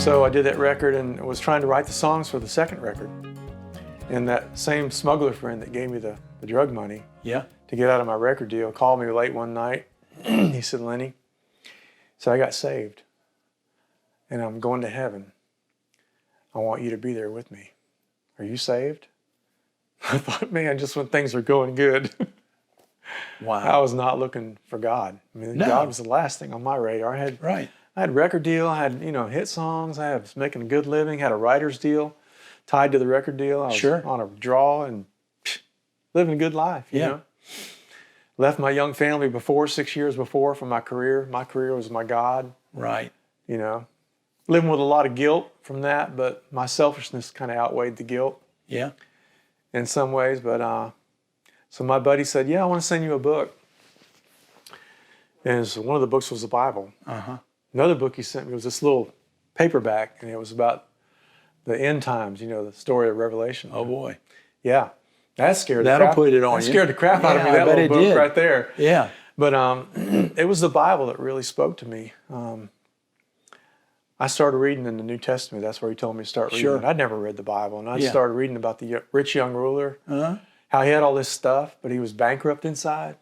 So I did that record and was trying to write the songs for the second record. And that same smuggler friend that gave me the drug money Yeah. to get out of my record deal called me late one night. He said, Lenny, so I got saved and I'm going to heaven. I want you to be there with me. Are you saved? I thought, man, just when things were going good. Wow. I was not looking for God. I mean, No. God was the last thing on my radar. I had a record deal, I had, hit songs, I was making a good living, had a writer's deal tied to the record deal. I was on a draw and living a good life, you know. Left my young family 6 years before for my career. My career was my God. Right. Living with a lot of guilt from that, but my selfishness kind of outweighed the guilt. Yeah. In some ways, but so my buddy said, yeah, I want to send you a book. And so one of the books was the Bible. Uh-huh. Another book he sent me was this little paperback, and it was about the end times, the story of Revelation. Oh, boy. Yeah. That scared That'll put it on you. That scared the crap out of me, that little book right there. Yeah. But it was the Bible that really spoke to me. I started reading in the New Testament. That's where he told me to start reading. Sure. I'd never read the Bible. And I started reading about the rich young ruler, how he had all this stuff, but he was bankrupt inside.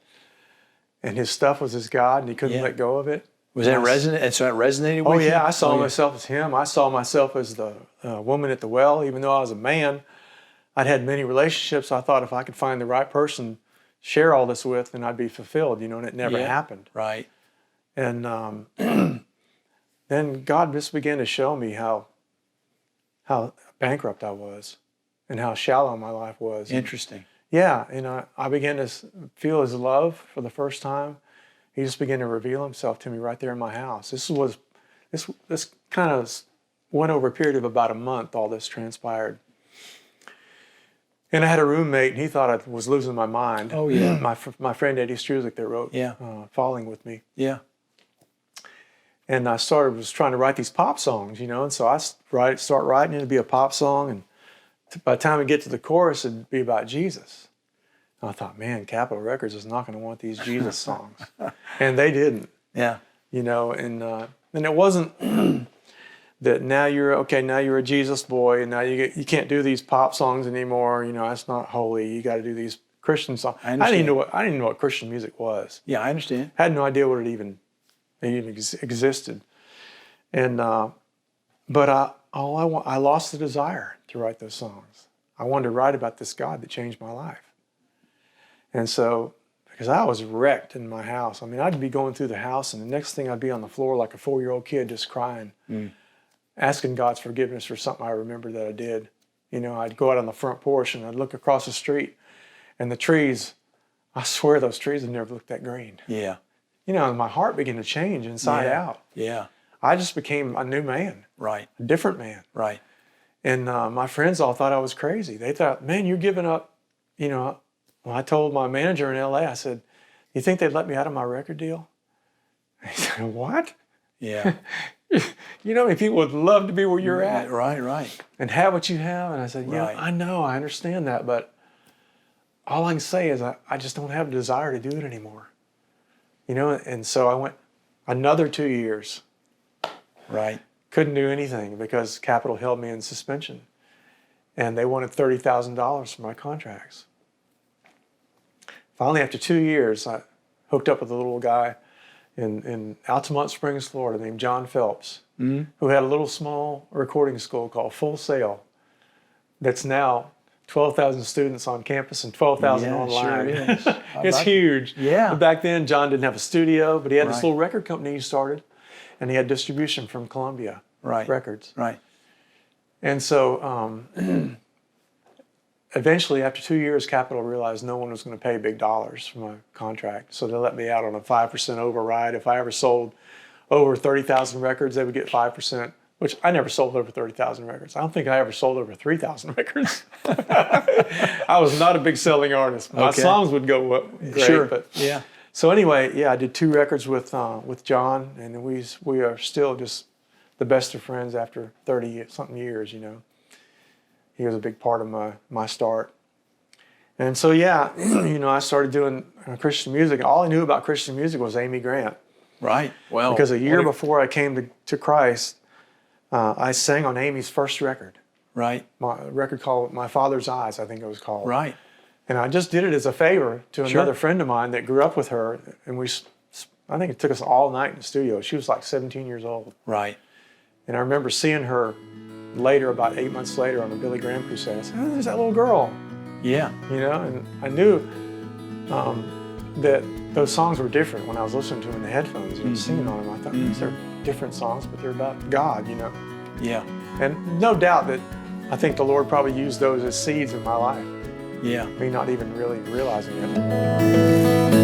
And his stuff was his God, and he couldn't let go of it. Was that resonant? And so that resonated with you? Oh, yeah. I saw myself as him. I saw myself as the woman at the well. Even though I was a man, I'd had many relationships. I thought if I could find the right person to share all this with, then I'd be fulfilled, and it never happened. Right. And then God just began to show me how bankrupt I was and how shallow my life was. Interesting. Yeah, and I began to feel his love for the first time. He just began to reveal himself to me right there in my house. This kind of went over a period of about a month, all this transpired. And I had a roommate, and he thought I was losing my mind. Oh, yeah. My friend Eddie Struzik that wrote Falling with me. Yeah. And I was trying to write these pop songs, and so I start writing, it'd be a pop song, and by the time we get to the chorus, it'd be about Jesus. And I thought, man, Capitol Records is not going to want these Jesus songs. And they didn't. Yeah. And it wasn't that now you're a Jesus boy, and now you can't do these pop songs anymore, that's not holy, you got to do these Christian songs. I didn't even know what Christian music was. Yeah, I understand. I had no idea what it even existed. And but I lost the desire to write those songs. I wanted to write about this God that changed my life. And so, because I was wrecked in my house. I mean, I'd be going through the house, and the next thing I'd be on the floor like a 4-year-old kid just crying, asking God's forgiveness for something I remember that I did. I'd go out on the front porch, and I'd look across the street, and the trees, I swear those trees had never looked that green. Yeah. And my heart began to change inside out. Yeah. I just became a new man. Right. A different man. Right. And my friends all thought I was crazy. They thought, man, you're giving up. When I told my manager in L.A., I said, you think they'd let me out of my record deal? He said, what? Yeah. How many people would love to be where you're at? Right. And have what you have? And I said, yeah, Right. I know, I understand that, but all I can say is I just don't have the desire to do it anymore. And so I went another 2 years. Right. Couldn't do anything because Capitol held me in suspension. And they wanted $30,000 for my contracts. Finally, after 2 years, I hooked up with a little guy in Altamont Springs, Florida, named John Phelps, who had a little small recording school called Full Sail that's now 12,000 students on campus and 12,000 online. Sure is. It's huge. Yeah. But back then, John didn't have a studio, but he had this little record company he started, and he had distribution from Columbia Records. Right. And so eventually, after 2 years, Capitol realized no one was going to pay big dollars for my contract. So they let me out on a 5% override. If I ever sold over 30,000 records, they would get 5%, which I never sold over 30,000 records. I don't think I ever sold over 3,000 records. I was not a big selling artist. My songs would go great. Sure. But Yeah. So anyway, I did 2 records with John, and we are still just the best of friends after 30-something years, He was a big part of my start. And so, I started doing Christian music. All I knew about Christian music was Amy Grant. Right. Well, Because a year before I came to Christ, I sang on Amy's first record, Right. a record called My Father's Eyes, I think it was called. Right. And I just did it as a favor to Sure. another friend of mine that grew up with her. And I think it took us all night in the studio. She was like 17 years old. Right. And I remember seeing her later, about 8 months later, on the Billy Graham crusade. I said, oh, there's that little girl, Yeah. you know? And I knew that those songs were different when I was listening to them in the headphones, you know, singing on them. I thought, these are different songs, but they're about God, you know? Yeah. And no doubt that I think the Lord probably used those as seeds in my life, Yeah. me not even really realizing it.